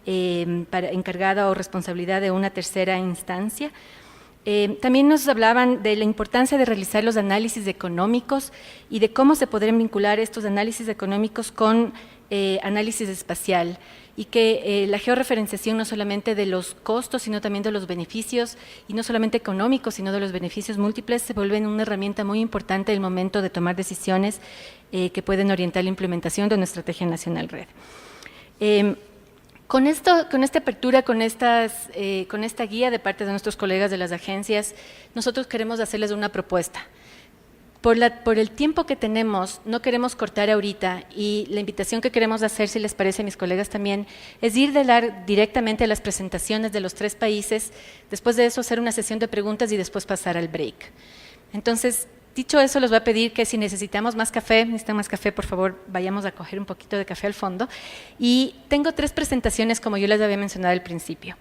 encargada o responsabilidad de una tercera instancia. También nos hablaban de la importancia de realizar los análisis económicos y de cómo se podrían vincular estos análisis económicos con análisis espacial, y que la georreferenciación no solamente de los costos, sino también de los beneficios, y no solamente económicos, sino de los beneficios múltiples, se vuelven una herramienta muy importante en el momento de tomar decisiones que pueden orientar la implementación de una estrategia nacional REDD. Con esta apertura, con esta guía de parte de nuestros colegas de las agencias, nosotros queremos hacerles una propuesta. Por el tiempo que tenemos, no queremos cortar ahorita, y la invitación que queremos hacer, si les parece a mis colegas también, es ir directamente a las presentaciones de los 3 países, después de eso hacer una sesión de preguntas y después pasar al break. Entonces, dicho eso, les voy a pedir que si necesitan más café, por favor, vayamos a coger un poquito de café al fondo. Y tengo 3 presentaciones, como yo les había mencionado al principio.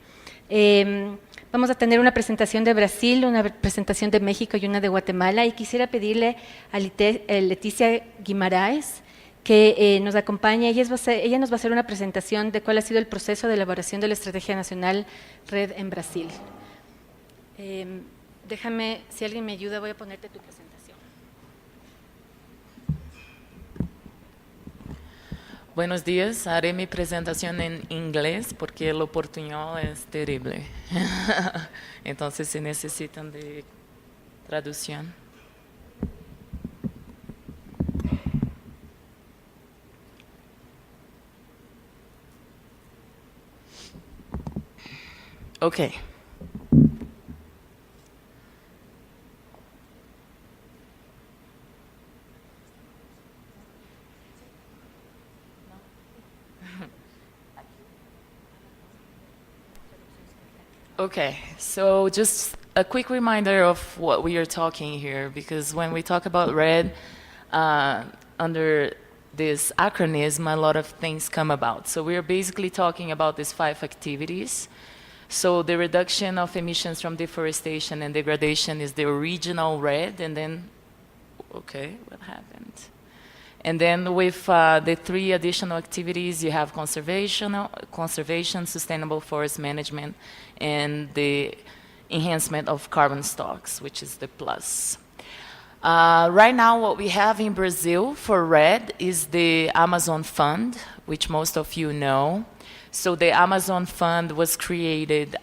Vamos a tener una presentación de Brasil, una presentación de México y una de Guatemala, y quisiera pedirle a Leticia Guimaraes que nos acompañe. Ella nos va a hacer una presentación de cuál ha sido el proceso de elaboración de la Estrategia Nacional REDD en Brasil. Déjame, si alguien me ayuda, voy a ponerte tu presentación. Buenos días, haré mi presentación en inglés porque el portuñol es terrible. Entonces, si necesitan de traducción. Okay. Okay, so just a quick reminder of what we are talking here, because when we talk about REDD, under this acronym, a lot of things come about. So we are basically talking about these 5 activities. So the reduction of emissions from deforestation and degradation is the original REDD, and then, okay, what happened? And then with the 3 additional activities, you have conservation, sustainable forest management, and the enhancement of carbon stocks, which is the plus. Right now, what we have in Brazil for REDD is the Amazon Fund, which most of you know. So the Amazon Fund was created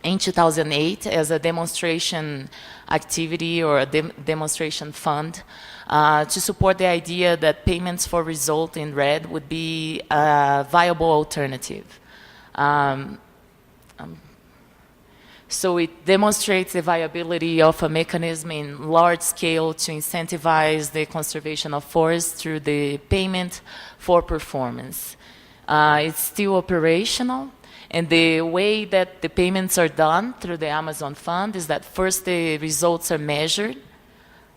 in 2008 as a demonstration activity, or a demonstration fund, to support the idea that payments for result in REDD would be a viable alternative. So it demonstrates the viability of a mechanism in large scale to incentivize the conservation of forests through the payment for performance. It's still operational, and the way that the payments are done through the Amazon Fund is that first the results are measured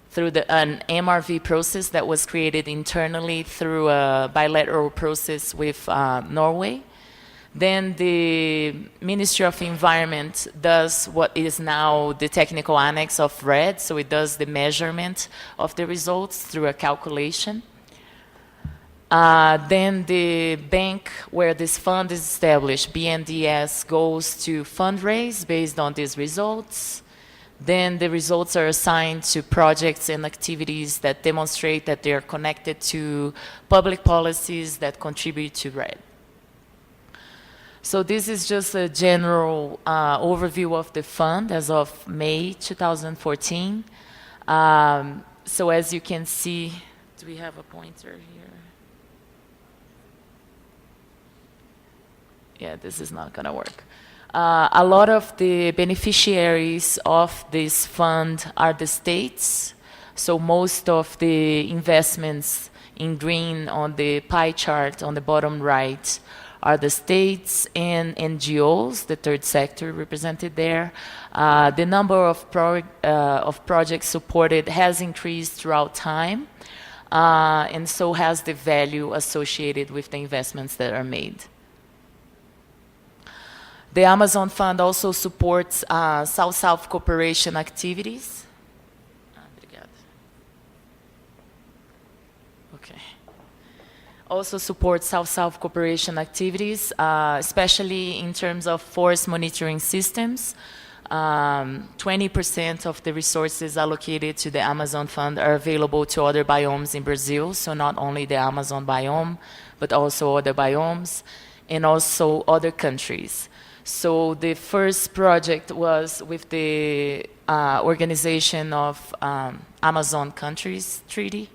through an MRV process that was created internally through a bilateral process with Norway. Then the Ministry of Environment does what is now the technical annex of REDD, so it does the measurement of the results through a calculation. Then the bank where this fund is established, BNDES, goes to fundraise based on these results. Then the results are assigned to projects and activities that demonstrate that they are connected to public policies that contribute to REDD. So this is just a general overview of the fund as of May 2014. So as you can see, do we have a pointer here? Yeah, this is not going to work. A lot of the beneficiaries of this fund are the states. So most of the investments in green on the pie chart on the bottom right are the states and NGOs, the third sector represented there. The number of projects supported has increased throughout time, and so has the value associated with the investments that are made. The Amazon Fund also supports South-South cooperation activities. Okay. also support South-South cooperation activities, especially in terms of forest monitoring systems. 20% of the resources allocated to the Amazon Fund are available to other biomes in Brazil, so not only the Amazon biome, but also other biomes, and also other countries. So the first project was with the Organization of Amazon Countries Treaty.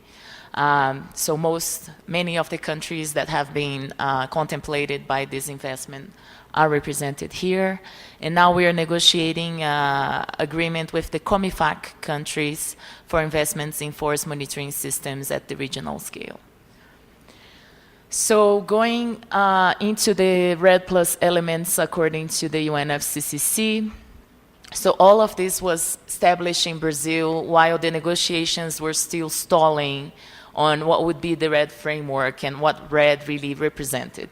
So many of the countries that have been contemplated by this investment are represented here. And now we are negotiating agreement with the COMIFAC countries for investments in forest monitoring systems at the regional scale. So going into the REDD Plus elements according to the UNFCCC, so all of this was established in Brazil while the negotiations were still stalling on what would be the REDD framework and what REDD really represented.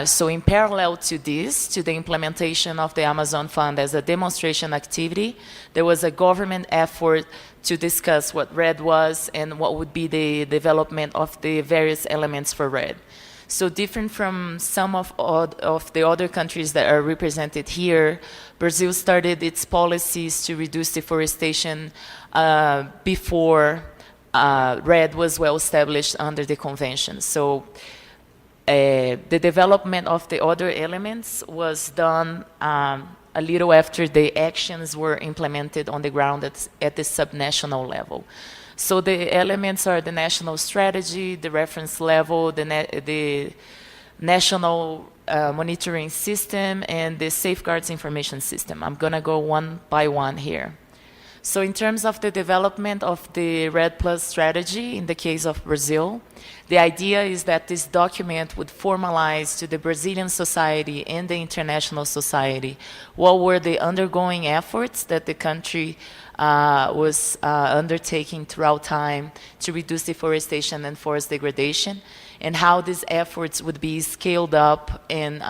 So in parallel to this, to the implementation of the Amazon Fund as a demonstration activity, there was a government effort to discuss what REDD was and what would be the development of the various elements for REDD. So different from some of the other countries that are represented here, Brazil started its policies to reduce deforestation before REDD was well established under the convention. So the development of the other elements was done a little after the actions were implemented on the ground at the subnational level. So the elements are the national strategy, the reference level, the national monitoring system, and the safeguards information system. I'm going to go one by one here. So in terms of the development of the REDD Plus strategy, in the case of Brazil, the idea is that this document would formalize to the Brazilian society and the international society what were the undergoing efforts that the country was undertaking throughout time to reduce deforestation and forest degradation, and how these efforts would be scaled up and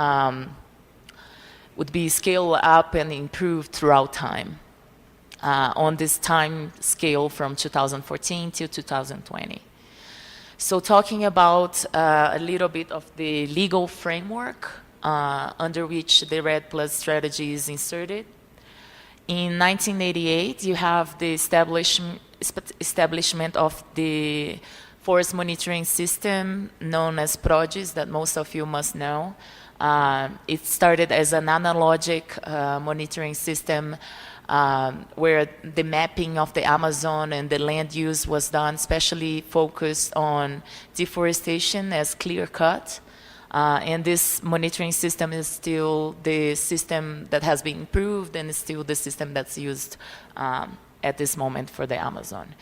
improved throughout time. On this time scale from 2014 to 2020. So talking about a little bit of the legal framework under which the REDD Plus strategy is inserted. In 1988, you have the establishment of the forest monitoring system known as PRODES that most of you must know. It started as an analogic monitoring system where the mapping of the Amazon and the land use was done, especially focused on deforestation as clear-cut. And this monitoring system is still the system that has been improved and is still the system that's used at this moment for the Amazon.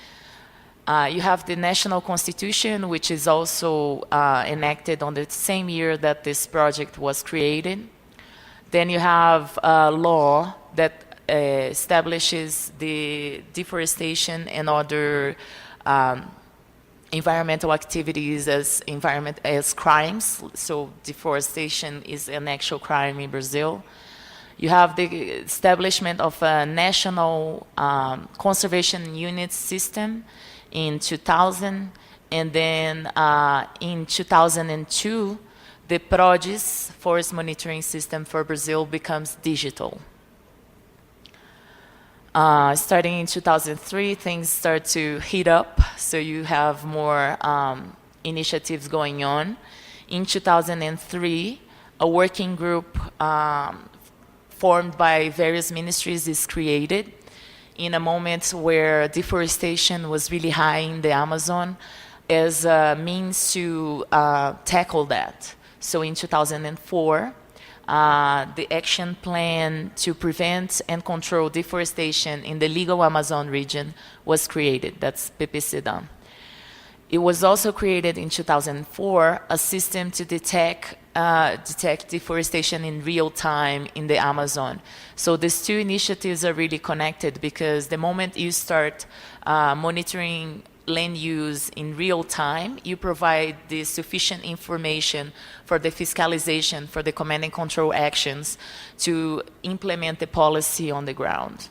You have the National Constitution, which is also enacted on the same year that this project was created. Then you have a law that establishes the deforestation and other environmental activities as crimes. So deforestation is an actual crime in Brazil. You have the establishment of a national conservation unit system in 2000, and then in 2002, the PRODES, Forest Monitoring System for Brazil, becomes digital. Starting in 2003, things start to heat up, so you have more initiatives going on. In 2003, a working group formed by various ministries is created in a moment where deforestation was really high in the Amazon as a means to tackle that. So in 2004, the action plan to prevent and control deforestation in the legal Amazon region was created. That's PPCDAM. It was also created in 2004 a system to detect deforestation in real time in the Amazon. So these two initiatives are really connected, because the moment you start monitoring land use in real time, you provide the sufficient information for the fiscalization, for the command and control actions to implement the policy on the ground.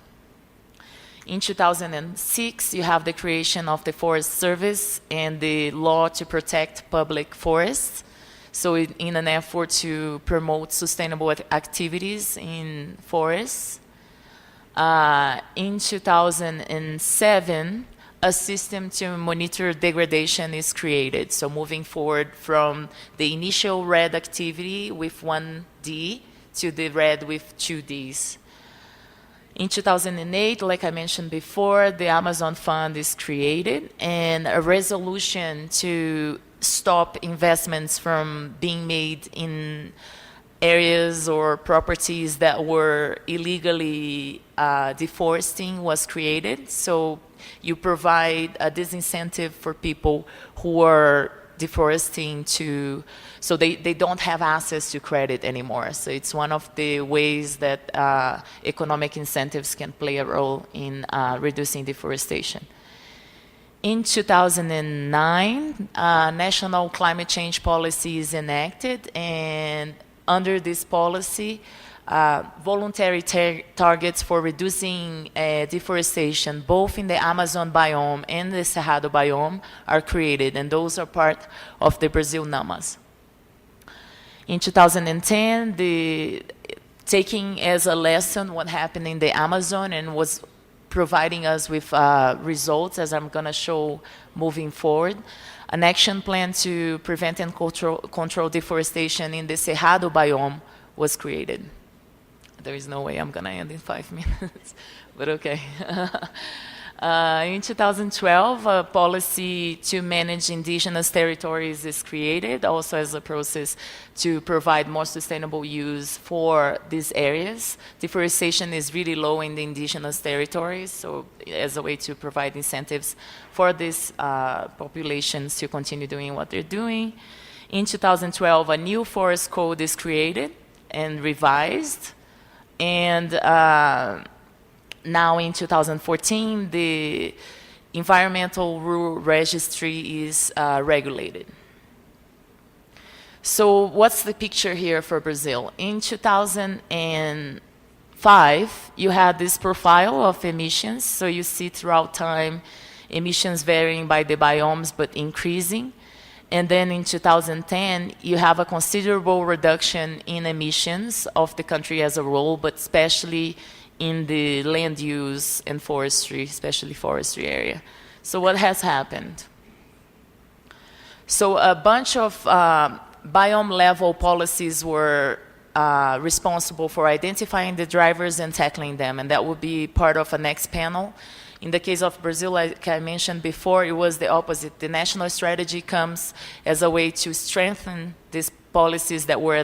In 2006, you have the creation of the Forest Service and the law to protect public forests. So in an effort to promote sustainable activities in forests. In 2007, a system to monitor degradation is created. So moving forward from the initial REDD activity with 1D to the REDD with 2Ds. In 2008, like I mentioned before, the Amazon Fund is created, and a resolution to stop investments from being made in areas or properties that were illegally deforesting was created. So you provide a disincentive for people who are deforesting so they don't have access to credit anymore. So it's one of the ways that economic incentives can play a role in reducing deforestation. In 2009, national climate change policy is enacted, and under this policy, voluntary targets for reducing deforestation, both in the Amazon biome and the Cerrado biome, are created, and those are part of the Brazil NAMAs. In 2010, taking as a lesson what happened in the Amazon and was providing us with results, as I'm going to show moving forward, an action plan to prevent and control deforestation in the Cerrado biome was created. There is no way I'm going to end in 5 minutes, but okay. In 2012, a policy to manage indigenous territories is created, also as a process to provide more sustainable use for these areas. Deforestation is really low in the indigenous territories, so as a way to provide incentives for these populations to continue doing what they're doing. In 2012, a new forest code is created and revised. And now in 2014, the environmental rural registry is regulated. So what's the picture here for Brazil? In 2005, you had this profile of emissions. So you see throughout time, emissions varying by the biomes, but increasing. And then in 2010, you have a considerable reduction in emissions of the country as a whole, but especially in the land use and forestry, especially forestry area. So what has happened? So a bunch of biome level policies were responsible for identifying the drivers and tackling them, and that would be part of a next panel. In the case of Brazil, like I mentioned before, it was the opposite. The national strategy comes as a way to strengthen these policies that were